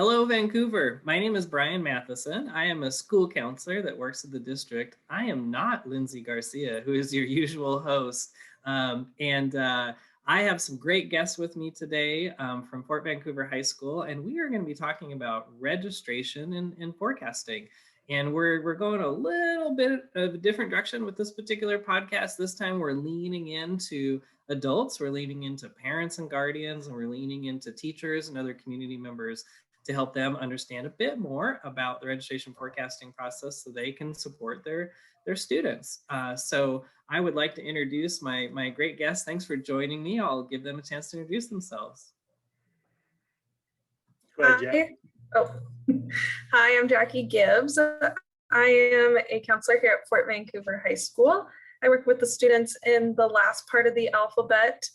Hello, Vancouver. My name is Brian Matheson. I am a school counselor that works at the district. I am not Lindsay Garcia, who is your usual host. And I have some great guests with me today from Fort Vancouver High School, and we are going to be talking about registration and forecasting. And we're going a little bit of a different direction with this particular podcast. This time we're leaning into adults, we're leaning into parents and guardians, and we're leaning into teachers and other community members to help them understand a bit more about the registration forecasting process so they can support their students. So I would like to introduce my great guests. Thanks for joining me. I'll give them a chance to introduce themselves. Go ahead, Jack. Hi, I'm Jackie Gibbs. I am a counselor here at Fort Vancouver High School. I work with the students in the last part of the alphabet.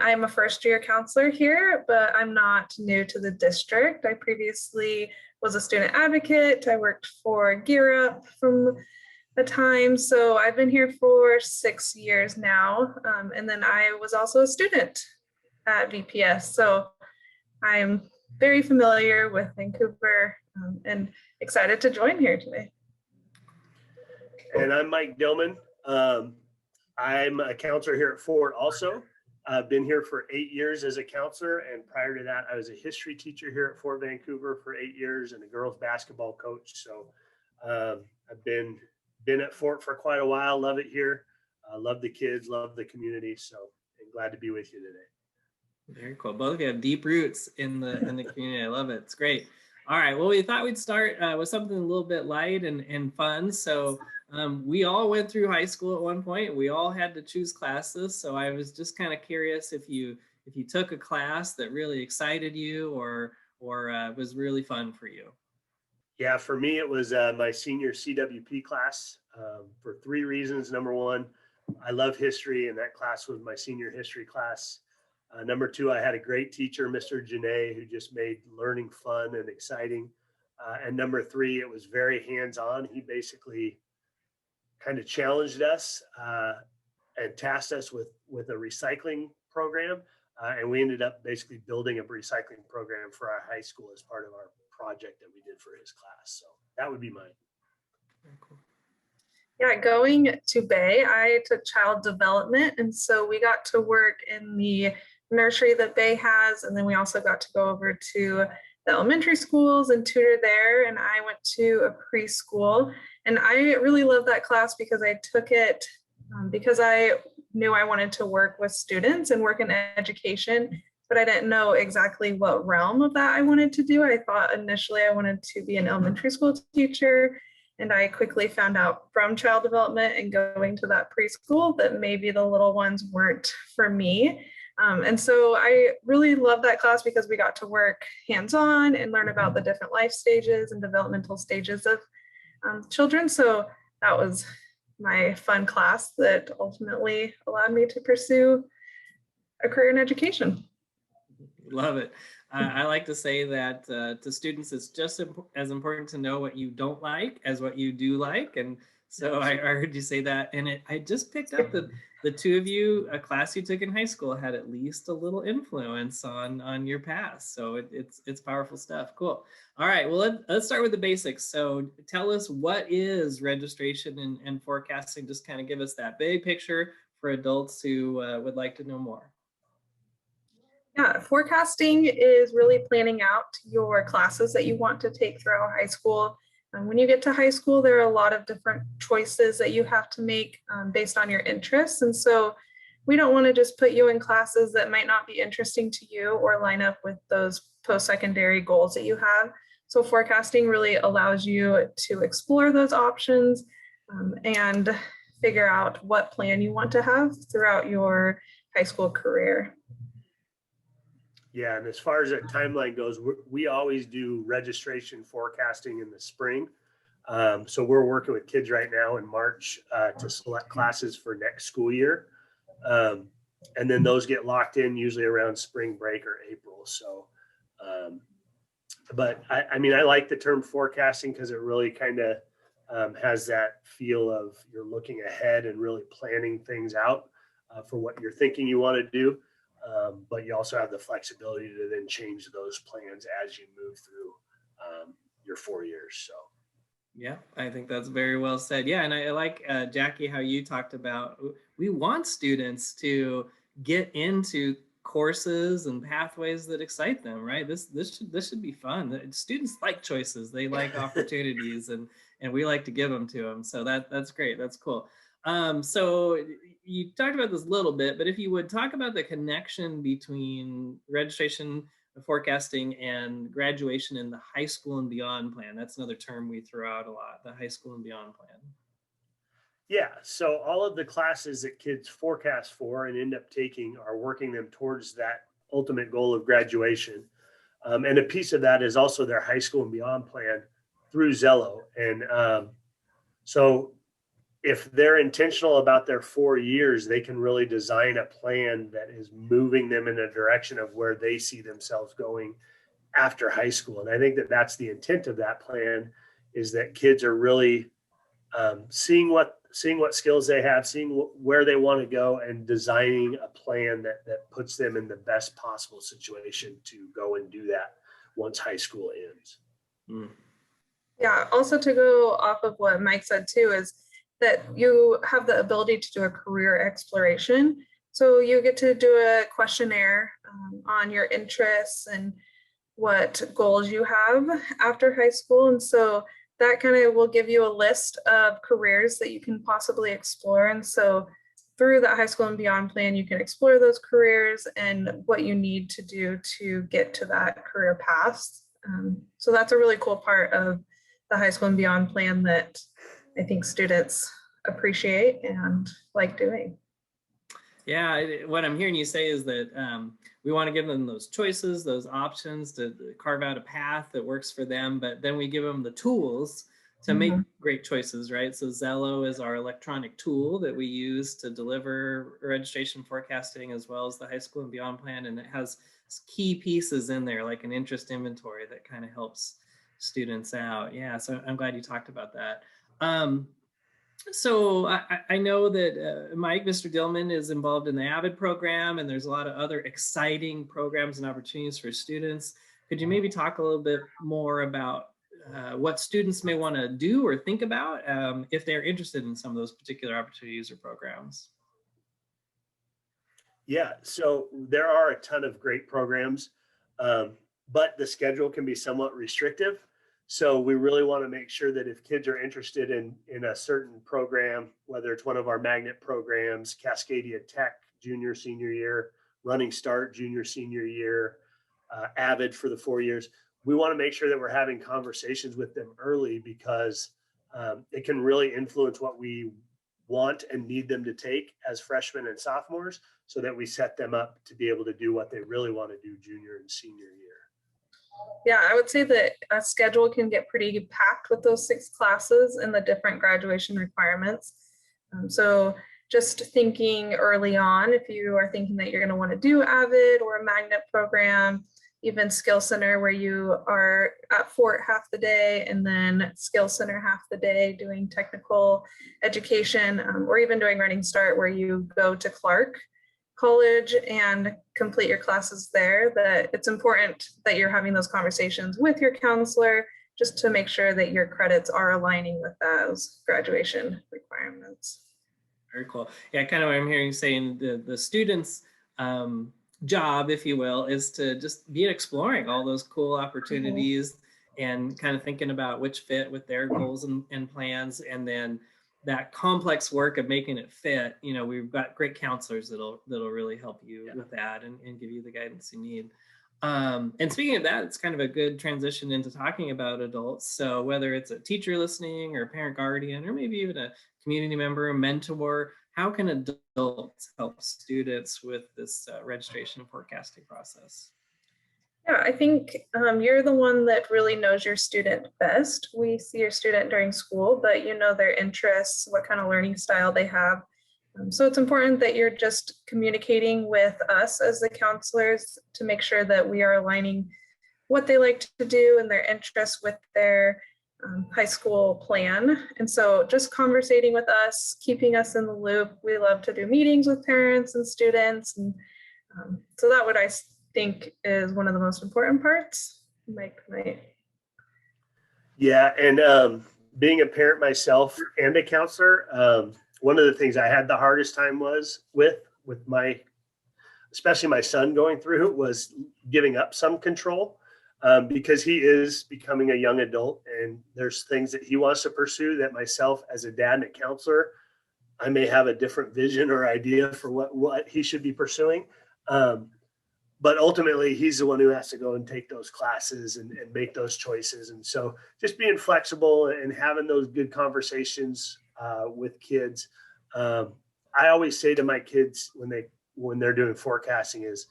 I am a first-year counselor here, but I'm not new to the district. I previously was a student advocate. I worked for Gear Up from a time, so I've been here for 6 years now. And then I was also a student at VPS, so I'm very familiar with Vancouver and excited to join here today. And I'm Mike Dillman. I'm a counselor here at Fort also. I've been here for 8 years as a counselor, and prior to that, I was a history teacher here at Fort Vancouver for 8 years and a girls basketball coach. So I've been at Fort for quite a while. Love it here. Love the kids, love the community. So I'm glad to be with you today. Very cool. Both of you have deep roots in the community. I love it. It's great. All right. Well, we thought we'd start with something a little bit light and fun. So we all went through high school at one point. We all had to choose classes. So I was just kind of curious if you took a class that really excited you or was really fun for you. Yeah, for me, it was my senior CWP class for 3 reasons. Number one, I love history, and that class was my senior history class. Number 2, I had a great teacher, Mr. Janae, who just made learning fun and exciting. And number 3, it was very hands-on. He basically kind of challenged us and tasked us with a recycling program. And we ended up basically building a recycling program for our high school as part of our project that we did for his class. So that would be mine. Very cool. Yeah, going to Bay, I took child development. And so we got to work in the nursery that Bay has. And then we also got to go over to the elementary schools and tutor there. And I went to a preschool. And I really loved that class because I took it because I knew I wanted to work with students and work in education, but I didn't know exactly what realm of that I wanted to do. I thought initially I wanted to be an elementary school teacher. And I quickly found out from child development and going to that preschool that maybe the little ones weren't for me. And so I really loved that class because we got to work hands-on and learn about the different life stages and developmental stages of children. So that was my fun class that ultimately allowed me to pursue a career in education. Love it. I like to say that to students, it's just as important to know what you don't like as what you do like. And so I heard you say that. And I just picked up that the two of you, a class you took in high school, had at least a little influence on your past. So it's powerful stuff. Cool. All right. Well, let's start with the basics. So tell us, what is registration and forecasting? Just kind of give us that big picture for adults who would like to know more. Yeah, forecasting is really planning out your classes that you want to take throughout high school. And when you get to high school, there are a lot of different choices that you have to make based on your interests. And so we don't want to just put you in classes that might not be interesting to you or line up with those post-secondary goals that you have. So forecasting really allows you to explore those options and figure out what plan you want to have throughout your high school career. Yeah, and as far as that timeline goes, we always do registration forecasting in the spring. So we're working with kids right now in March to select classes for next school year. And then those get locked in usually around spring break or April. So, but I mean, I like the term forecasting because it really kind of has that feel of you're looking ahead and really planning things out for what you're thinking you want to do. but you also have the flexibility to then change those plans as you move through your 4 years. So. Yeah, I think that's very well said. Yeah, and I like Jackie, how you talked about we want students to get into courses and pathways that excite them, right? This should be fun. Students like choices, they like opportunities, and we like to give them to them. So that's great. That's cool. So you talked about this a little bit, but if you would talk about the connection between registration, forecasting, and graduation in the high school and beyond plan. That's another term we throw out a lot, the high school and beyond plan. Yeah, so all of the classes that kids forecast for and end up taking are working them towards that ultimate goal of graduation. And a piece of that is also their high school and beyond plan through Zello. And so if they're intentional about their 4 years, they can really design a plan that is moving them in a direction of where they see themselves going after high school. And I think that that's the intent of that plan, is that kids are really seeing what skills they have, seeing where they want to go, and designing a plan that puts them in the best possible situation to go and do that once high school ends. Mm. Yeah, also to go off of what Mike said too, is that you have the ability to do a career exploration. So you get to do a questionnaire on your interests and what goals you have after high school. And so that kind of will give you a list of careers that you can possibly explore. And so through that high school and beyond plan, you can explore those careers and what you need to do to get to that career path. So that's a really cool part of the high school and beyond plan that I think students appreciate and like doing. Yeah, what I'm hearing you say is that we want to give them those choices, those options to carve out a path that works for them, but then we give them the tools to make great choices, right? So Zello is our electronic tool that we use to deliver registration forecasting as well as the high school and beyond plan, and it has key pieces in there like an interest inventory that kind of helps students out. Yeah, so I'm glad you talked about that. So I know that Mike, Mr. Dillman, is involved in the AVID program, and there's a lot of other exciting programs and opportunities for students. Could you maybe talk a little bit more about what students may want to do or think about if they're interested in some of those particular opportunities or programs? Yeah, so there are a ton of great programs, but the schedule can be somewhat restrictive. So we really want to make sure that if kids are interested in a certain program, whether it's one of our magnet programs, Cascadia Tech junior, senior year, Running Start junior, senior year, AVID for the 4 years, we want to make sure that we're having conversations with them early, because it can really influence what we want and need them to take as freshmen and sophomores, so that we set them up to be able to do what they really want to do junior and senior year. Yeah, I would say that a schedule can get pretty packed with those 6 classes and the different graduation requirements. So just thinking early on, if you are thinking that you're going to want to do AVID or a magnet program, even Skill Center, where you are at Fort half the day and then Skill Center half the day doing technical education, or even doing Running Start, where you go to Clark College and complete your classes there, that it's important that you're having those conversations with your counselor just to make sure that your credits are aligning with those graduation requirements. Very cool. Yeah, kind of what I'm hearing you saying, the students' job, if you will, is to just be exploring all those cool opportunities and kind of thinking about which fit with their goals and plans, and then that complex work of making it fit. You know, we've got great counselors that'll really help you with that and give you the guidance you need. And speaking of that, it's kind of a good transition into talking about adults. So whether it's a teacher listening or a parent guardian, or maybe even a community member, a mentor, how can adults help students with this registration and forecasting process? Yeah, I think you're the one that really knows your student best. We see your student during school, but you know their interests, what kind of learning style they have. So it's important that you're just communicating with us as the counselors to make sure that we are aligning what they like to do and their interests with their high school plan. And so just conversating with us, keeping us in the loop. We love to do meetings with parents and students and So that what I think is one of the most important parts. Mike might. Yeah, and being a parent myself and a counselor, one of the things I had the hardest time was with my, especially my son going through, was giving up some control, because he is becoming a young adult and there's things that he wants to pursue that myself as a dad and a counselor, I may have a different vision or idea for what he should be pursuing. But ultimately he's the one who has to go and take those classes and make those choices. And so just being flexible and having those good conversations with kids. I always say to my kids when they're doing forecasting is,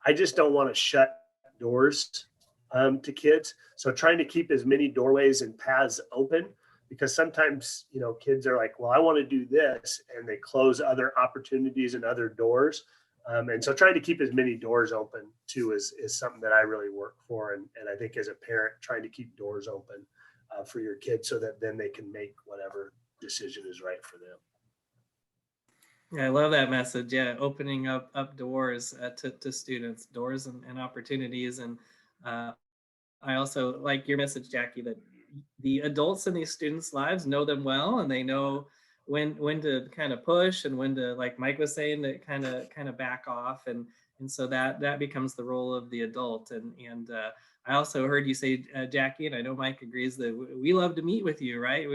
I just don't want to shut doors to kids. So trying to keep as many doorways and paths open, because sometimes, kids are like, well, I want to do this, and they close other opportunities and other doors. And so trying to keep as many doors open too is something that I really work for. And I think as a parent, trying to keep doors open for your kids so that then they can make whatever decision is right for them. Yeah, I love that message. Yeah, opening up doors to students, doors and opportunities. And I also like your message, Jackie, that the adults in these students' lives know them well, and they know when to kind of push and when to, like Mike was saying, to kind of back off, and so that becomes the role of the adult. And I also heard you say, Jackie, and I know Mike agrees, that we love to meet with you, right?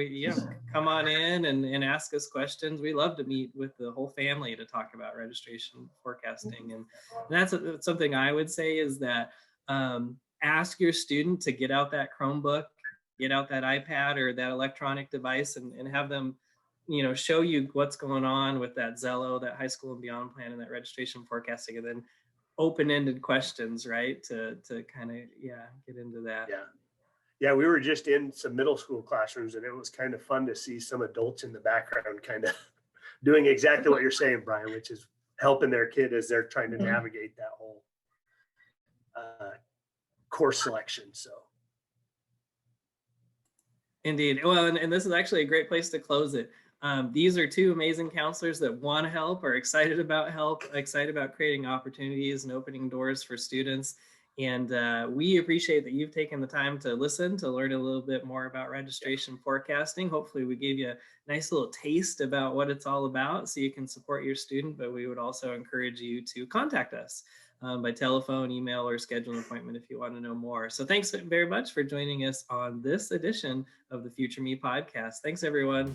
Come on in and ask us questions. We love to meet with the whole family to talk about registration forecasting, and that's something I would say is that ask your student to get out that Chromebook, get out that iPad or that electronic device, and have them, show you what's going on with that Zello, that high school and beyond plan, and that registration forecasting, and then open-ended questions, right? To kind of, get into that. Yeah. We were just in some middle school classrooms, and it was kind of fun to see some adults in the background kind of doing exactly what you're saying, Brian, which is helping their kid as they're trying to navigate that whole course selection. So. Indeed. Well, and this is actually a great place to close it. These are two amazing counselors that want to help, are excited about help, excited about creating opportunities and opening doors for students. And we appreciate that you've taken the time to listen, to learn a little bit more about registration forecasting. Hopefully we gave you a nice little taste about what it's all about so you can support your student, but we would also encourage you to contact us by telephone, email, or schedule an appointment if you want to know more. So thanks very much for joining us on this edition of the Future Me podcast. Thanks, everyone.